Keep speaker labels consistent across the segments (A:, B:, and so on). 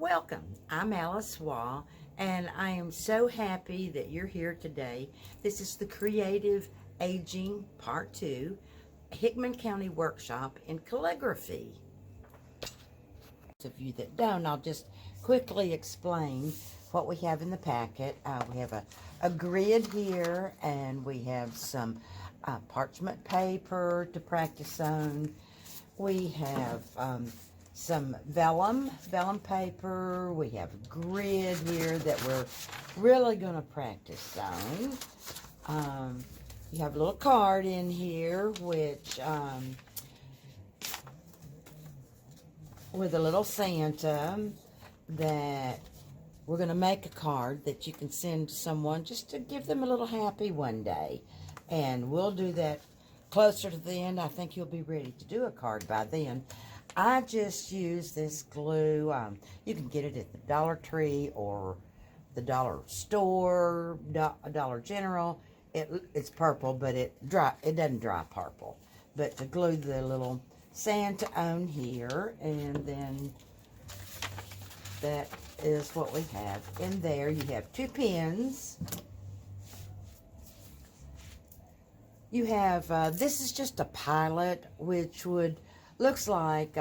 A: Welcome. I'm Alice Waugh, and I am so happy that you're here today. This is the Creative Aging Part 2, Hickman County Workshop in Calligraphy. Those of you that don't, I'll just quickly explain what we have in the packet. We have a grid here, and we have some parchment paper to practice on. We have some vellum paper. We have a grid here that we're really going to practice on. You have a little card in here, which with a little Santa, that we're going to make a card that you can send to someone just to give them a little happy one day. And we'll do that closer to the end. I think you'll be ready to do a card by then. I just use this glue. You can get it at the Dollar Tree or the dollar store, Dollar General. It's purple, but it doesn't dry purple. But to glue the little Santa on here, and then that is what we have in there. You have 2 pens. You have this is just a pilot, which looks like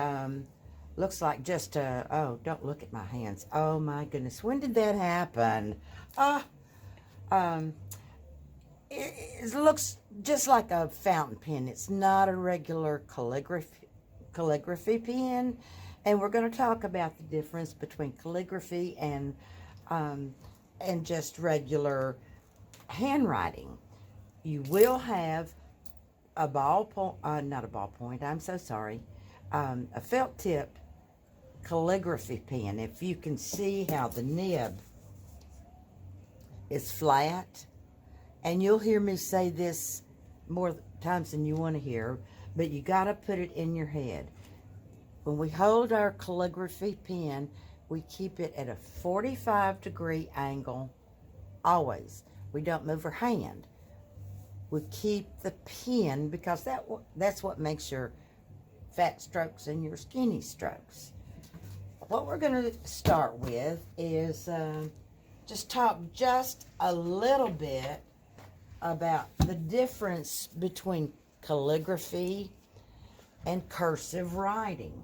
A: just a, oh, don't look at my hands. Oh my goodness, when did that happen? It looks just like a fountain pen. It's not a regular calligraphy pen, and we're going to talk about the difference between calligraphy and just regular handwriting. You will have a not a ballpoint, I'm so sorry, a felt-tipped calligraphy pen. If you can see how the nib is flat, and you'll hear me say this more times than you want to hear, but you got to put it in your head. When we hold our calligraphy pen, we keep it at a 45-degree angle, always. We don't move our hand. We keep the pen, because that's what makes your fat strokes and your skinny strokes. What we're going to start with is just talk just a little bit about the difference between calligraphy and cursive writing,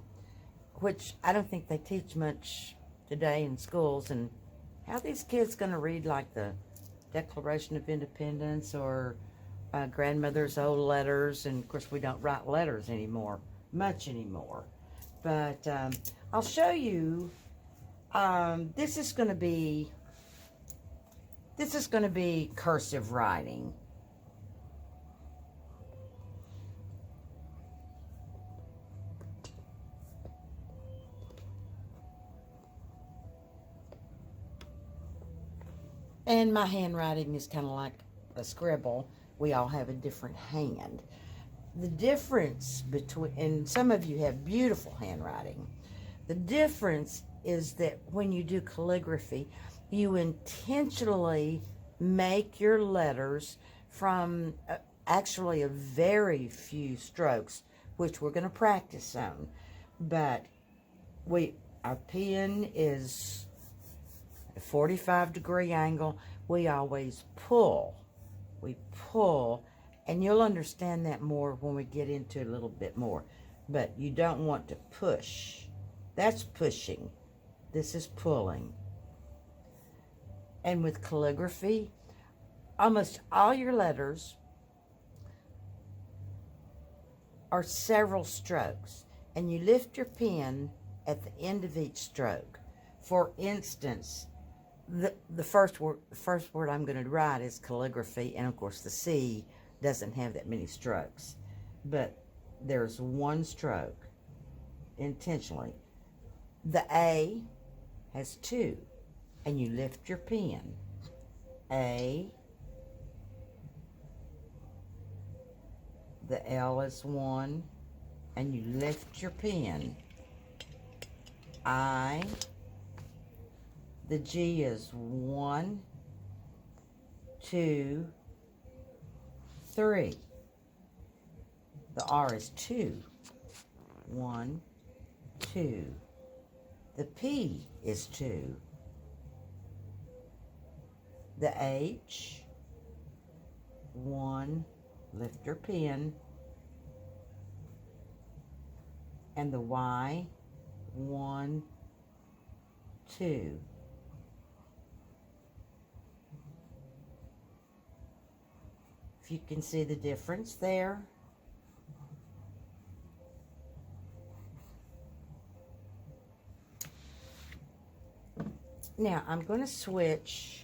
A: which I don't think they teach much today in schools. And how are these kids going to read like the Declaration of Independence or grandmother's old letters? And of course we don't write letters much anymore. But I'll show you. This is going to be cursive writing. And my handwriting is kind of like a scribble. We all have a different hand. The difference between, and some of you have beautiful handwriting. The difference is that when you do calligraphy, you intentionally make your letters from actually a very few strokes, which we're going to practice on. But our pen is a 45-degree angle. We always pull. We pull, and you'll understand that more when we get into it a little bit more. But you don't want to push. That's pushing. This is pulling. And with calligraphy, almost all your letters are several strokes, and you lift your pen at the end of each stroke. For instance, the first word I'm going to write is calligraphy, and of course the C doesn't have that many strokes, but there's one stroke intentionally. The A has 2, and you lift your pen. A. The L is 1, and you lift your pen. I. The G is 1, 2, 3. The R is 2. 1, 2, The P is 2. The H, 1, lift your pen. And the Y, 1, 2. If you can see the difference there. Now, I'm going to switch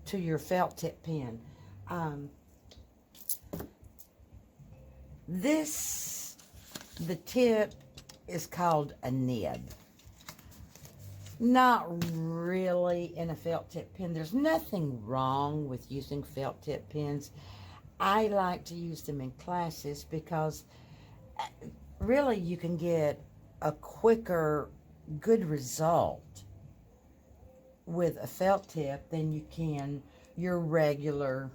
A: to your felt tip pen. The tip is called a nib. Not really in a felt tip pen. There's nothing wrong with using felt tip pens. I like to use them in classes because really you can get a quicker, good result with a felt tip than you can your regular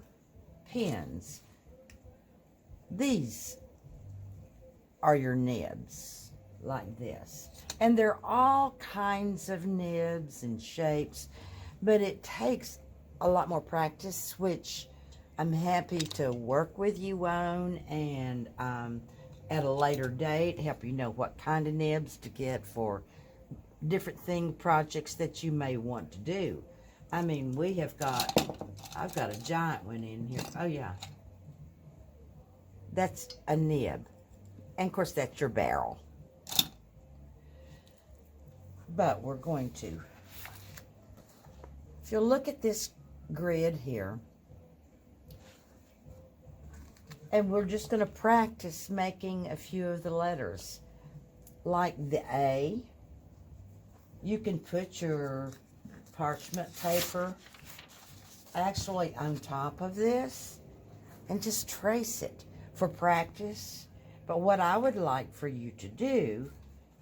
A: pens. These are your nibs, like this. And there are all kinds of nibs and shapes, but it takes a lot more practice, which I'm happy to work with you on, and at a later date, help you know what kind of nibs to get for different projects that you may want to do. I mean, I've got a giant one in here. Oh yeah. That's a nib. And of course, that's your barrel. But we're going to, if you'll look at this grid here, and we're just going to practice making a few of the letters. Like the A, you can put your parchment paper actually on top of this and just trace it for practice. But what I would like for you to do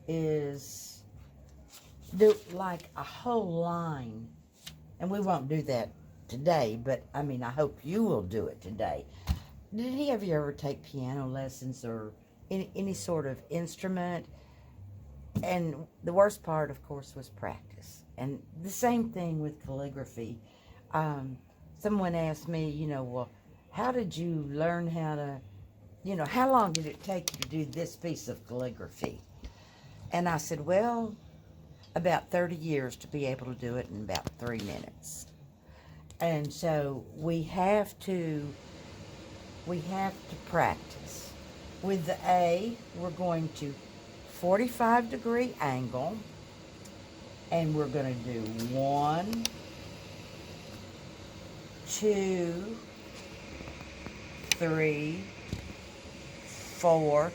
A: is do like a whole line. And we won't do that today, but I mean, I hope you will do it today. Did any of you ever take piano lessons or any sort of instrument? And the worst part, of course, was practice. And the same thing with calligraphy. Someone asked me, well, how did you learn how to, how long did it take you to do this piece of calligraphy? And I said, well, about 30 years to be able to do it in about 3 minutes. And so we have to practice. With the A, we're going to 45-degree angle, and we're going to do 1, 2, 3, 4.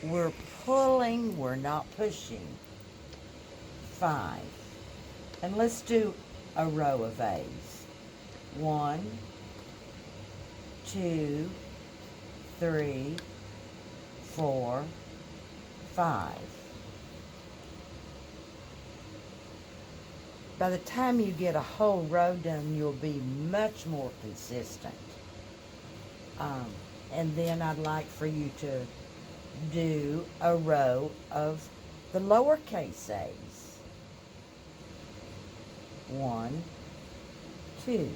A: We're pulling, we're not pushing. 5. And let's do a row of A's. 1, 2, 3, 4, 5. By the time you get a whole row done, you'll be much more consistent. And then I'd like for you to do a row of the lowercase a's. 1, 2,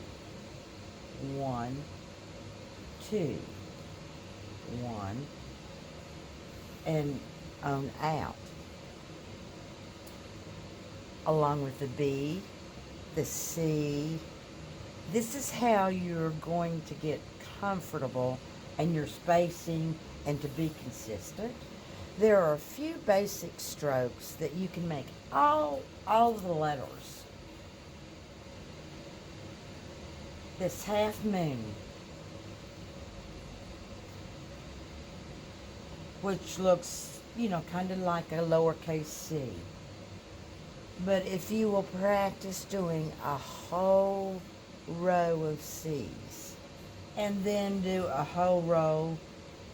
A: 1, 2, 1, and on out. Along with the B, the C. This is how you're going to get comfortable and your spacing and to be consistent. There are a few basic strokes that you can make all the letters. This half moon, which looks, kind of like a lowercase c. But if you will practice doing a whole row of C's and then do a whole row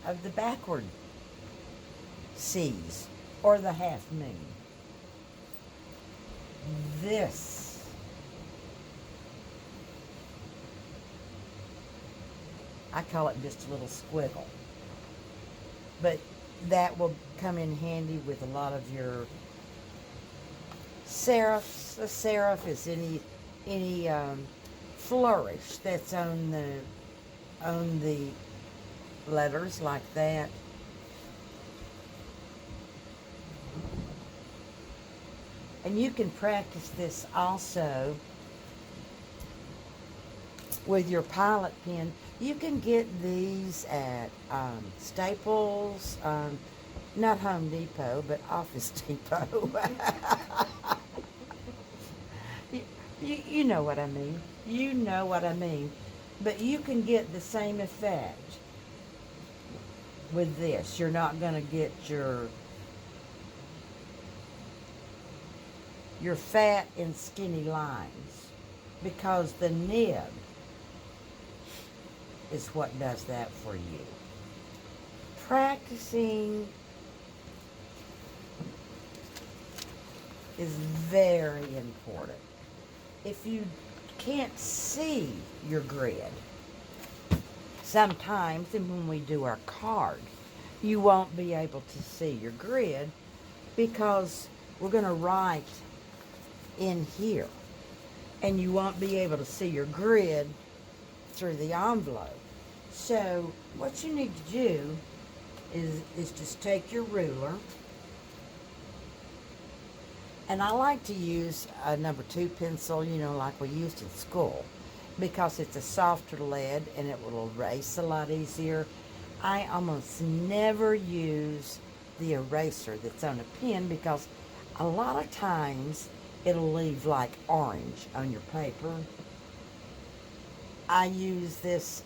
A: of the backward C's or the half moon, this I call it just a little squiggle. But that will come in handy with a lot of your serifs. A serif is any flourish that's on the letters like that. And you can practice this also with your pilot pen. You can get these at Staples, not Home Depot, but Office Depot. you know what I mean. You know what I mean. But you can get the same effect with this. You're not going to get your fat and skinny lines, because the nib is what does that for you. Practicing is very important. If you can't see your grid, sometimes, and when we do our card, you won't be able to see your grid because we're going to write in here, and you won't be able to see your grid through the envelope. So what you need to do is just take your ruler, and I like to use a number 2 pencil, like we used in school, because it's a softer lead and it will erase a lot easier. I almost never use the eraser that's on a pen because a lot of times it'll leave like orange on your paper. I use this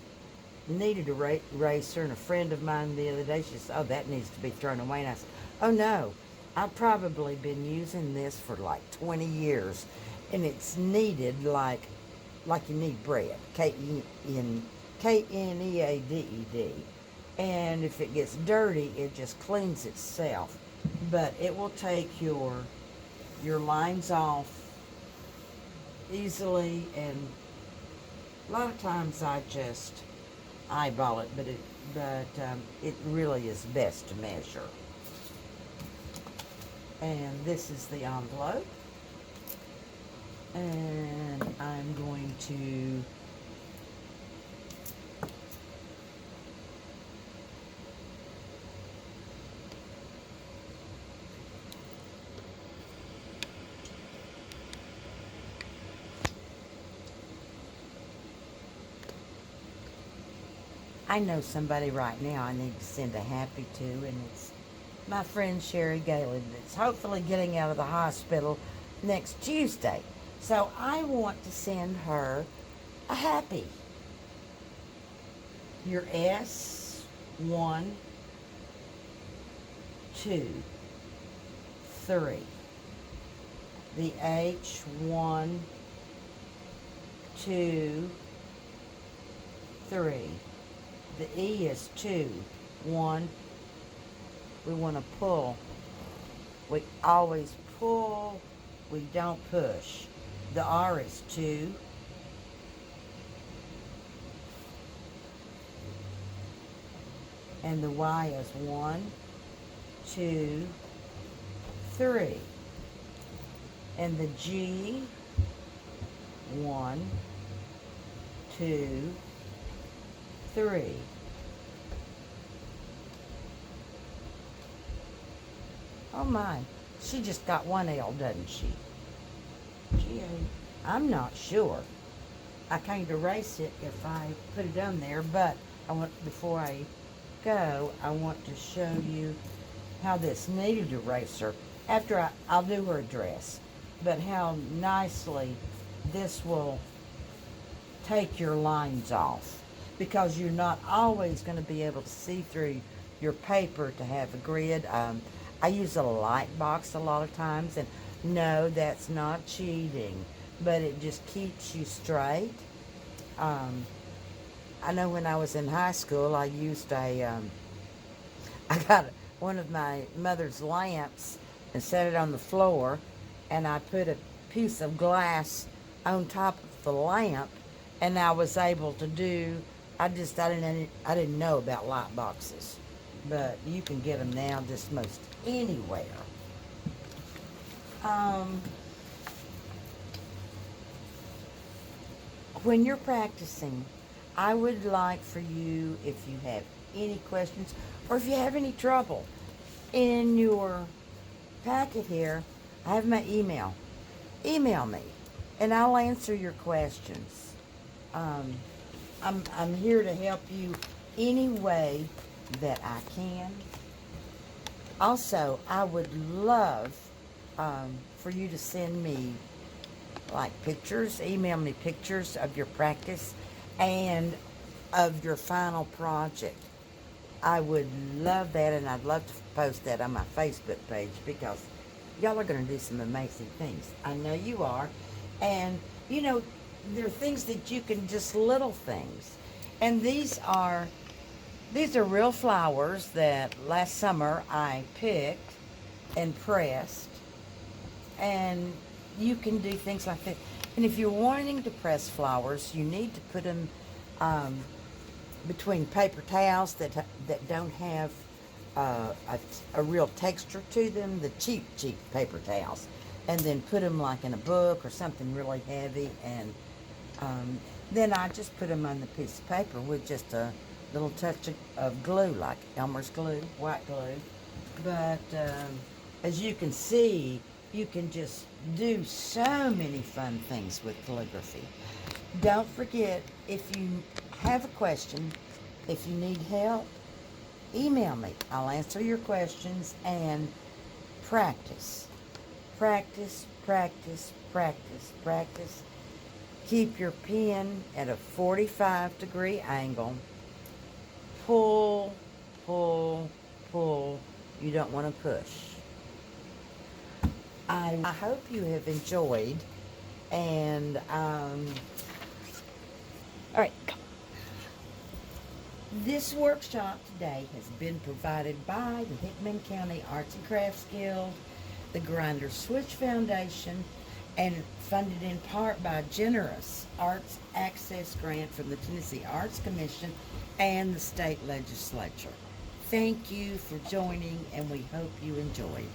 A: kneaded eraser, and a friend of mine the other day, she said, "Oh, that needs to be thrown away." And I said, "Oh no, I've probably been using this for like 20 years, and it's kneaded like you knead bread, K-N-E-A-D-E-D. And if it gets dirty, it just cleans itself. But it will take your lines off easily, and a lot of times I just eyeball it, but it really is best to measure. And this is the envelope, and I'm going to I know somebody right now I need to send a happy to, and it's my friend Sherry Galen that's hopefully getting out of the hospital next Tuesday. So I want to send her a happy. Your S, 1, 2, 3. The H, 1, 2, 3. The E is 2, 1. We want to pull. We always pull. We don't push. The R is 2. And the Y is 1, 2, 3. And the G, 1, 2, 3. Oh my, she just got one L, doesn't she? Gee, I'm not sure. I can't erase it if I put it on there, but before I go, I want to show you how this kneaded eraser, after I'll do her dress, but how nicely this will take your lines off, because you're not always going to be able to see through your paper to have a grid. I use a light box a lot of times, and no, that's not cheating, but it just keeps you straight. I know when I was in high school, I used I got one of my mother's lamps and set it on the floor, and I put a piece of glass on top of the lamp, and I was able to do, I didn't know about light boxes. but you can get them now just most anywhere. When you're practicing, I would like for you, if you have any questions or if you have any trouble, in your packet here, I have my email. Email me, and I'll answer your questions. I'm here to help you any way that I can. Also, I would love for you to send me like pictures, email me pictures of your practice and of your final project. I would love that, and I'd love to post that on my Facebook page because y'all are going to do some amazing things. I know you are. And, you know, there are things that you can, just little things. And these are real flowers that last summer I picked and pressed. And you can do things like that. And if you're wanting to press flowers, you need to put them between paper towels that don't have a real texture to them, the cheap paper towels, and then put them like in a book or something really heavy, and then I just put them on the piece of paper with just a little touch of glue, like Elmer's glue, white glue. But as you can see, you can just do so many fun things with calligraphy. Don't forget, if you have a question, if you need help, email me. I'll answer your questions, and practice. Practice, practice, practice, practice. Keep your pen at a 45-degree angle. Pull, pull, pull. You don't want to push. I hope you have enjoyed, and all right, come. This workshop today has been provided by the Hickman County Arts and Crafts Guild, the Grinder Switch Foundation, and funded in part by a generous Arts Access grant from the Tennessee Arts Commission and the state legislature. Thank you for joining, and we hope you enjoyed.